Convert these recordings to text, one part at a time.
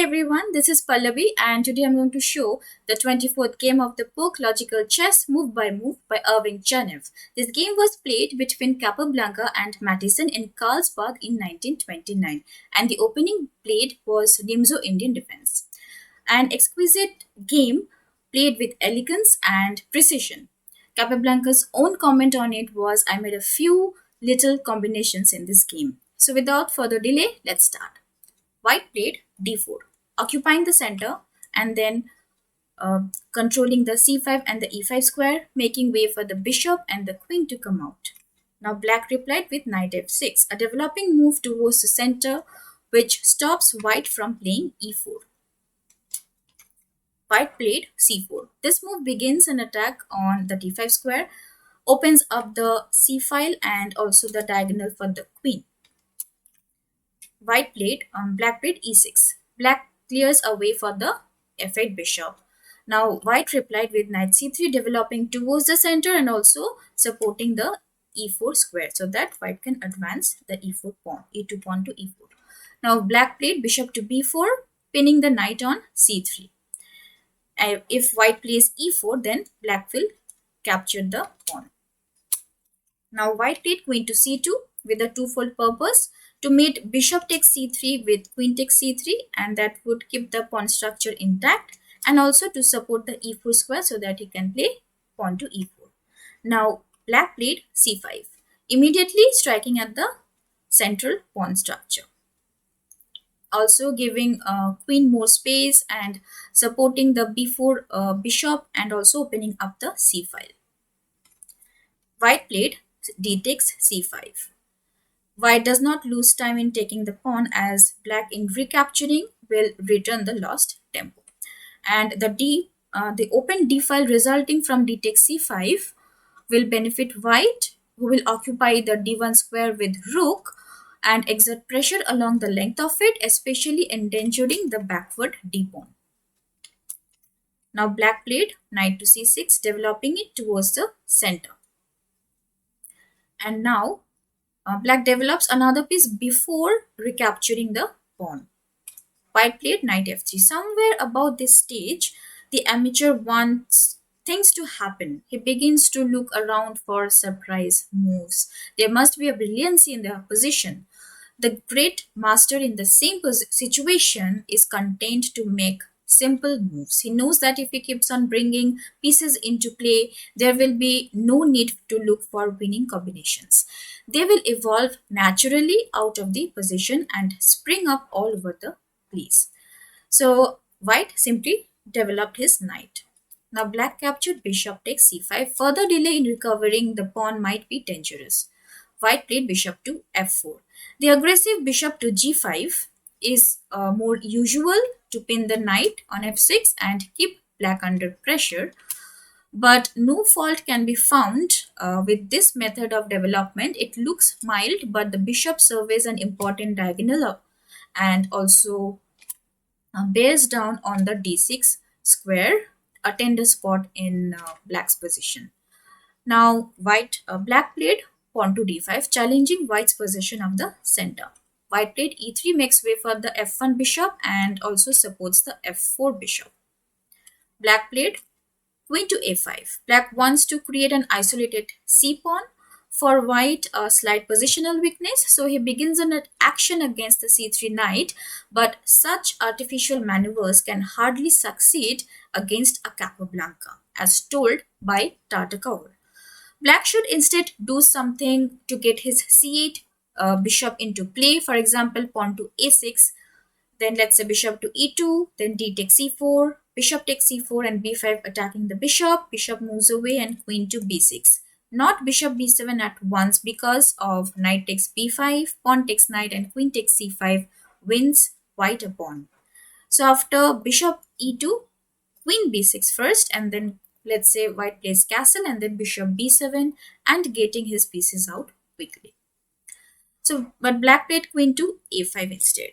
everyone, this is Pallavi and today I'm going to show the 24th game of the book Logical Chess Move by Move by Irving Chernev. This game was played between Capablanca and Mattison in Karlsbad in 1929 and the opening played was Nimzo Indian Defense. An exquisite game played with elegance and precision. Capablanca's own comment on it was, I made a few little combinations in this game. So without further delay, let's start. White played d4, occupying the center and then controlling the c5 and the e5 square, making way for the bishop and the queen to come out. Now black replied with knight f6, a developing move towards the center which stops white from playing e4. White played c4. This move begins an attack on the d5 square, opens up the c file and also the diagonal for the queen. Black played e6. Black clears a way for the f8 bishop. Now white replied with knight c3, developing towards the center and also supporting the e4 square so that white can advance the e4 pawn, e2 pawn to e4. Now black played bishop to b4, pinning the knight on c3. If white plays e4, then black will capture the pawn. Now white played queen to c2 with a twofold purpose, to mate bishop takes c3 with queen takes c3, and that would keep the pawn structure intact, and also to support the e4 square so that he can play pawn to e4. Now black played c5, immediately striking at the central pawn structure, also giving queen more space and supporting the b4 bishop and also opening up the c file. White played d takes c5. White does not lose time in taking the pawn as black in recapturing will return the lost tempo. And the open d file resulting from d takes c5 will benefit white, who will occupy the d1 square with rook and exert pressure along the length of it, especially endangering the backward d pawn. Now black played knight to c6, developing it towards the center. And now black develops another piece before recapturing the pawn. White played knight f3. Somewhere about this stage, the amateur wants things to happen. He begins to look around for surprise moves. There must be a brilliancy in their position. The great master in the same situation is content to make simple moves. He knows that if he keeps on bringing pieces into play, there will be no need to look for winning combinations. They will evolve naturally out of the position and spring up all over the place. So white simply developed his knight. Now black captured bishop takes c5. Further delay in recovering the pawn might be dangerous. White played bishop to f4. The aggressive bishop to g5 is more usual to pin the knight on f6 and keep black under pressure. But no fault can be found with this method of development. It looks mild, but the bishop surveys an important diagonal and also bears down on the d6 square, a tender spot in black's position. Now black played pawn to d5, challenging white's position of the center. White played e3, makes way for the f1 bishop and also supports the f4 bishop. Black played queen to a5. Black wants to create an isolated c pawn. For white, a slight positional weakness, so he begins an action against the c3 knight, but such artificial maneuvers can hardly succeed against a Capablanca, as told by Tartakower. Black should instead do something to get his c8 bishop into play, for example, pawn to a6, then let's say bishop to e2, then d takes c4, bishop takes c4 and b5 attacking the bishop moves away and queen to b6. Not bishop b7 at once because of knight takes b5, pawn takes knight and queen takes c5 wins white a pawn. So after bishop e2, queen b6 first and then let's say white plays castle and then bishop b7 and getting his pieces out quickly. So but black played queen to a5 instead.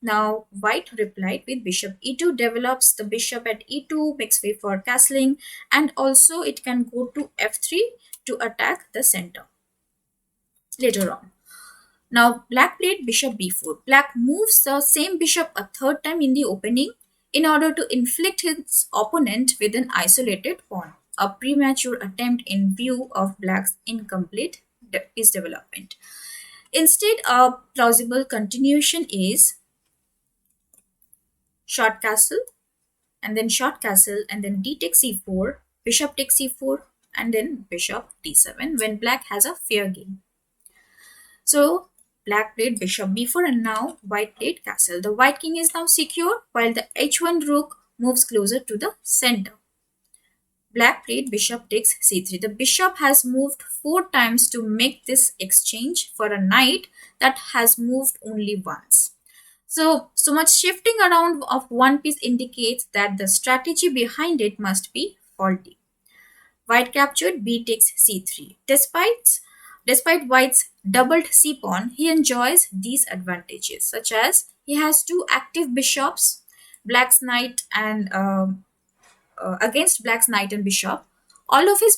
Now white replied with bishop e2, develops the bishop at e2, makes way for castling, and also it can go to f3 to attack the center later on. Now black played bishop b4. Black moves the same bishop a third time in the opening in order to inflict his opponent with an isolated pawn, a premature attempt in view of black's incomplete piece development. Instead, a plausible continuation is short castle, and then short castle, and then d takes c4, bishop takes c4, and then bishop d7 when black has a fair game. So black played bishop b4 and now white played castle. The white king is now secure while the h1 rook moves closer to the center. Black played bishop takes c3. The bishop has moved 4 times to make this exchange for a knight that has moved only once. So much shifting around of one piece indicates that the strategy behind it must be faulty. White captured, b takes c3. Despite white's doubled c pawn, he enjoys these advantages, such as he has two active bishops, black's knight and against black's knight and bishop. All of his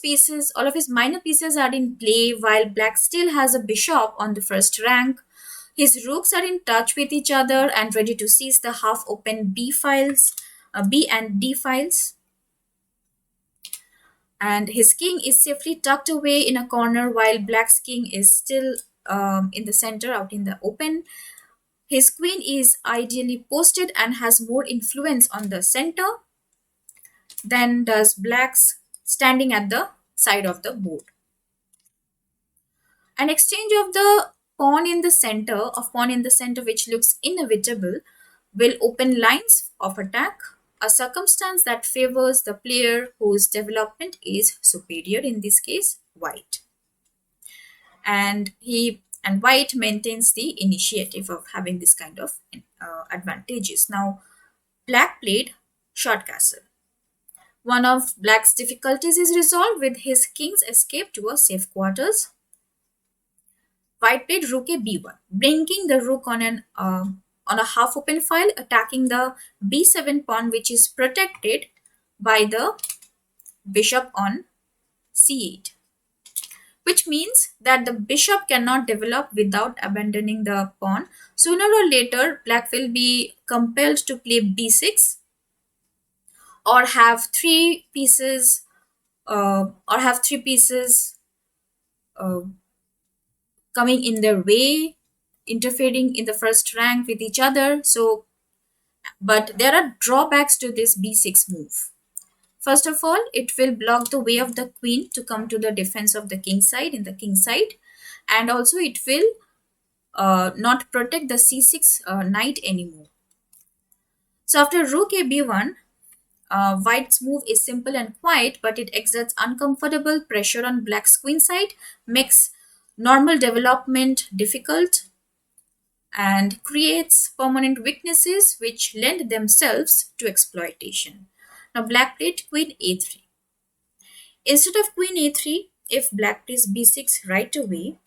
minor pieces are in play, while black still has a bishop on the first rank. His rooks are in touch with each other and ready to seize the half-open B and D files. And his king is safely tucked away in a corner while black's king is still in the center out in the open. His queen is ideally posted and has more influence on the center than does black's standing at the side of the board. An exchange of the pawn in the center, which looks inevitable, will open lines of attack, a circumstance that favors the player whose development is superior, in this case white. And white maintains the initiative of having this kind of advantages. Now black played short castle. One of black's difficulties is resolved with his king's escape to a safe quarters. White played rook a b1, bringing the rook on a half-open file, attacking the b7 pawn, which is protected by the bishop on c8, which means that the bishop cannot develop without abandoning the pawn. Sooner or later, black will be compelled to play b6 or have three pieces coming in their way, interfering in the first rank with each other. But there are drawbacks to this b6 move. First of all, it will block the way of the queen to come to the defense of the king side and also it will not protect the c6 knight anymore. So after rook a b1, white's move is simple and quiet, but it exerts uncomfortable pressure on black's queen side, makes normal development difficult, and creates permanent weaknesses which lend themselves to exploitation. Now black played queen a3. Instead of queen a3, if black plays b6 right away,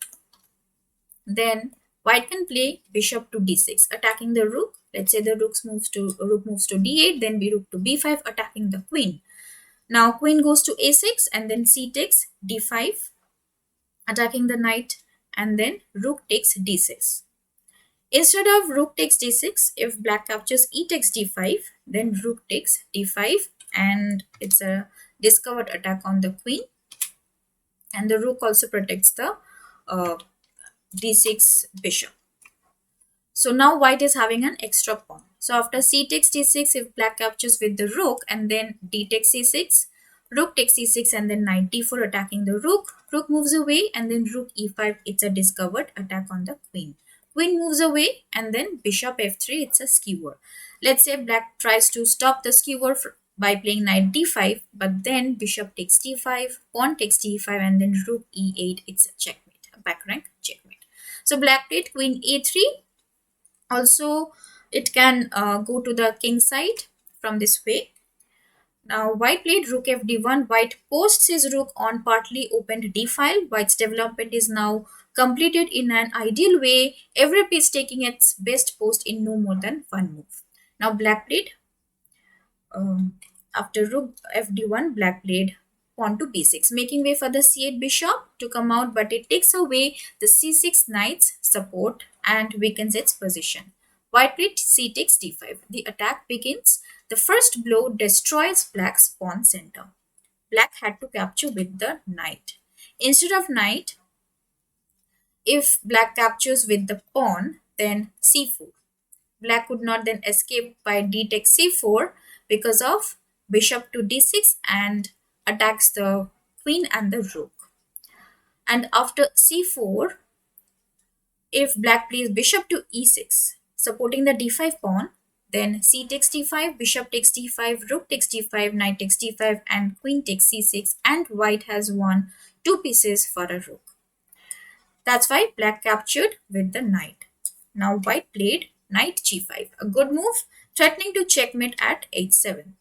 then white can play bishop to d6, attacking the rook. Let's say the rook moves to d8, then rook to b5, attacking the queen. Now queen goes to a6 and then c takes d5, attacking the knight, and then rook takes d6. Instead of rook takes d6, if black captures e takes d5, then rook takes d5, and it's a discovered attack on the queen. And the rook also protects the d6 bishop. So now white is having an extra pawn. So after c takes d6, if black captures with the rook and then d takes c6, rook takes c6 and then knight d4 attacking the rook. Rook moves away and then rook e5, it's a discovered attack on the queen. Queen moves away and then bishop f3, it's a skewer. Let's say black tries to stop the skewer by playing knight d5, but then bishop takes d5, pawn takes d5, and then rook e8, it's a checkmate, a back rank checkmate. So black played queen a3. Also, it can go to the king side from this way. Now, white played rook fd1. White posts his rook on partly opened d file. White's development is now completed in an ideal way, every piece taking its best post in no more than one move. Now, black played, after rook fd1, black played pawn to b6, making way for the c8 bishop to come out, but it takes away the c6 knight's support and weakens its position. White played c takes d5. The attack begins. The first blow destroys black's pawn center. Black had to capture with the knight. Instead of knight, if black captures with the pawn, then c4. Black could not then escape by d takes c4 because of bishop to d6 and attacks the queen and the rook. And after c4, if black plays bishop to e6, supporting the d5 pawn, then c takes d5, bishop takes d5, rook takes d5, knight takes d5, and queen takes c6, and white has won two pieces for a rook. That's why black captured with the knight. Now white played knight g5, a good move, threatening to checkmate at h7.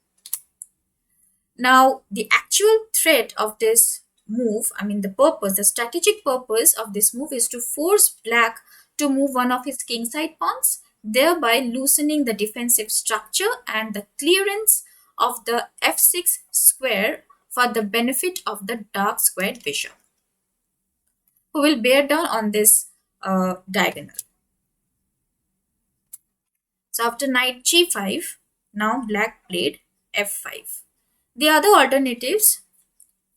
Now the actual threat of this move, the strategic purpose of this move is to force black to move one of his kingside pawns, thereby loosening the defensive structure and the clearance of the f6 square for the benefit of the dark squared bishop, who will bear down on this diagonal. So after knight g5, now black played f5. The other alternatives,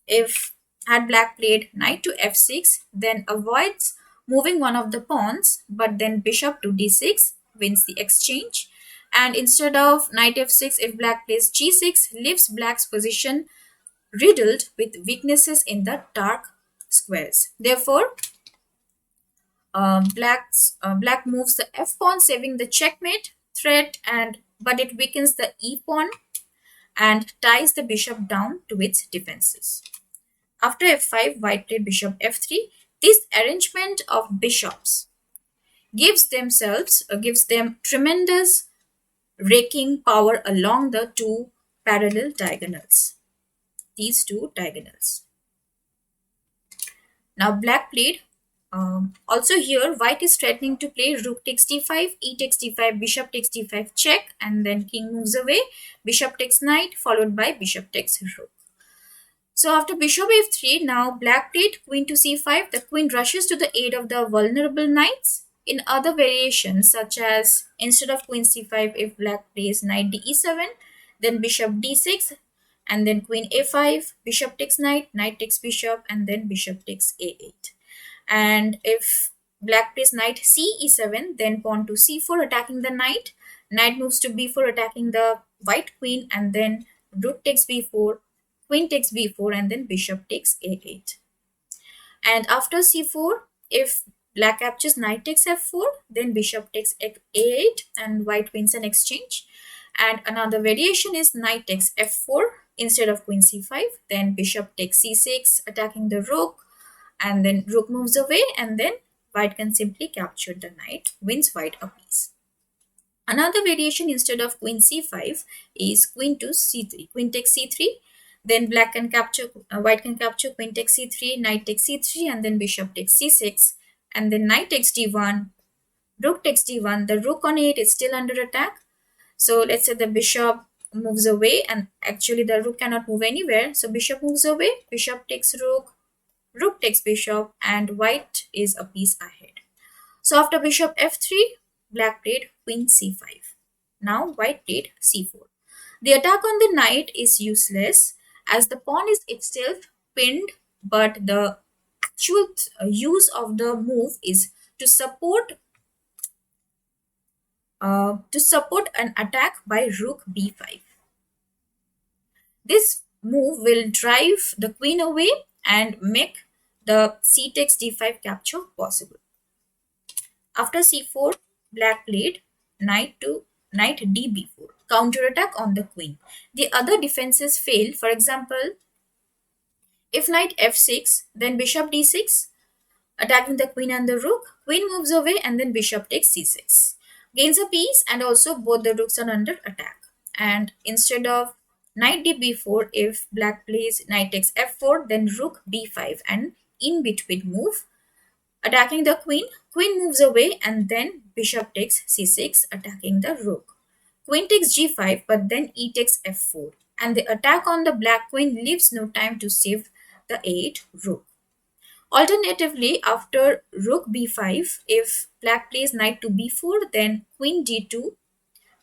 if had black played knight to f6, then avoids moving one of the pawns, but then bishop to d6 wins the exchange. And instead of knight f6, if black plays g6, leaves black's position riddled with weaknesses in the dark squares. Therefore, black moves the f pawn, saving the checkmate threat, but it weakens the e pawn and ties the bishop down to its defenses. After f5, white played bishop f3. This arrangement of bishops gives them tremendous raking power along the two parallel diagonals. These two diagonals. Now black played. Also here, white is threatening to play rook takes d5, e takes d5, bishop takes d5 check, and then king moves away, bishop takes knight, followed by bishop takes rook. So after bishop f3, now black played queen to c5. The queen rushes to the aid of the vulnerable knights. In other variations, such as instead of queen c5, if black plays knight d7, then bishop d6, and then queen a5, bishop takes knight, knight takes bishop, and then bishop takes a8. And if black plays knight c e7, then pawn to c4 attacking the knight, knight moves to b4 attacking the white queen, and then rook takes b4, queen takes b4, and then bishop takes a8. And after c4, if black captures knight takes f4, then bishop takes a8 and white wins an exchange. And another variation is knight takes f4 instead of queen c5, then bishop takes c6 attacking the rook, and then rook moves away, and then white can simply capture the knight, wins white a piece. Another variation instead of queen c5 is queen to c3. Queen takes c3, then white can capture queen takes c3, knight takes c3, and then bishop takes c6, and then knight takes d1, rook takes d1. The rook on 8 is still under attack. So let's say the bishop moves away, and actually the rook cannot move anywhere. So bishop moves away, bishop takes rook, rook takes bishop, and white is a piece ahead. So after bishop f3, black played queen c5. Now white played c4. The attack on the knight is useless as the pawn is itself pinned, but the actual use of the move is to support an attack by rook b5. This move will drive the queen away and make the c takes d5 capture possible. After c4, black played knight db4, counterattack on the queen. The other defenses fail. For example, if knight f6, then bishop d6, attacking the queen and the rook, queen moves away, and then bishop takes c6. Gains a piece, and also both the rooks are under attack. And instead of knight db4, if black plays knight takes f4, then rook b5, and in between move, attacking the queen, queen moves away, and then bishop takes c6, attacking the rook. Queen takes g5, but then e takes f4, and the attack on the black queen leaves no time to save the 8 rook. Alternatively, after rook b5, if black plays knight to b4, then queen d2,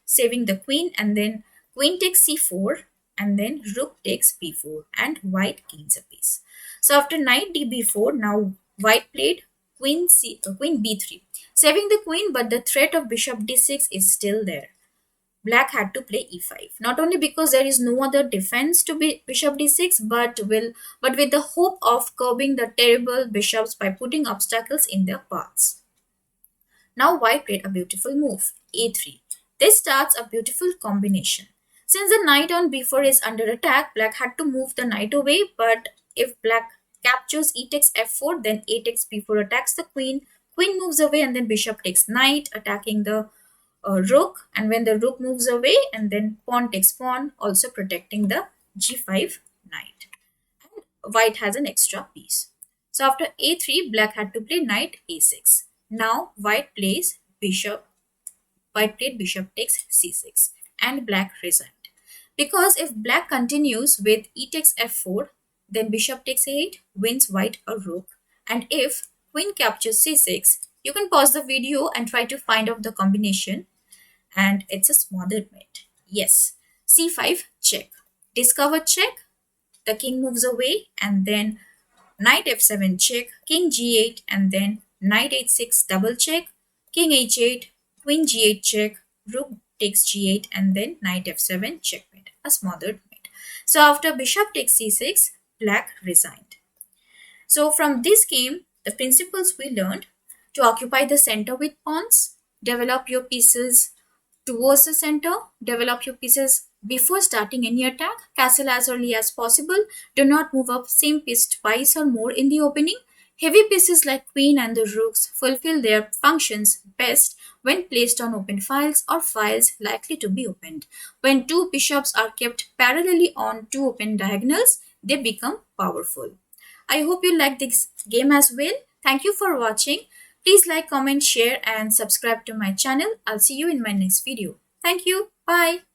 saving the queen, and then queen takes c4, and then rook takes b4, and white gains a piece. So after knight db4, now white played queen b3, saving the queen, but the threat of bishop d6 is still there. Black had to play e5, not only because there is no other defense to bishop d6, but with the hope of curbing the terrible bishops by putting obstacles in their paths. Now white played a beautiful move, a3. This starts a beautiful combination. Since the knight on b4 is under attack, black had to move the knight away, but if black captures e takes f4, then a takes b4 attacks the queen, queen moves away, and then bishop takes knight, attacking the rook, and when the rook moves away, and then pawn takes pawn, also protecting the g5 knight. And white has an extra piece. So after a3, black had to play knight a6. Now white plays bishop. White played bishop takes c6, and black resigned. Because if black continues with e takes f4, then bishop takes a8 wins white a rook. And if queen captures c6, you can pause the video and try to find out the combination. And it's a smothered mate. Yes. c5 check. Discover check. The king moves away, and then knight f7 check, king g8, and then knight h6 double check, king h8, queen g8 check, rook takes g8, and then knight f7 checkmate, a smothered mate. So after bishop takes c6, black resigned. So from this game, the principles we learned: to occupy the center with pawns, develop your pieces towards the center, develop your pieces before starting any attack, castle as early as possible, do not move up same piece twice or more in the opening. Heavy pieces like queen and the rooks fulfill their functions best when placed on open files or files likely to be opened. When two bishops are kept parallelly on two open diagonals, they become powerful. I hope you like this game as well. Thank you for watching. Please like, comment, share and subscribe to my channel. I'll see you in my next video. Thank you. Bye.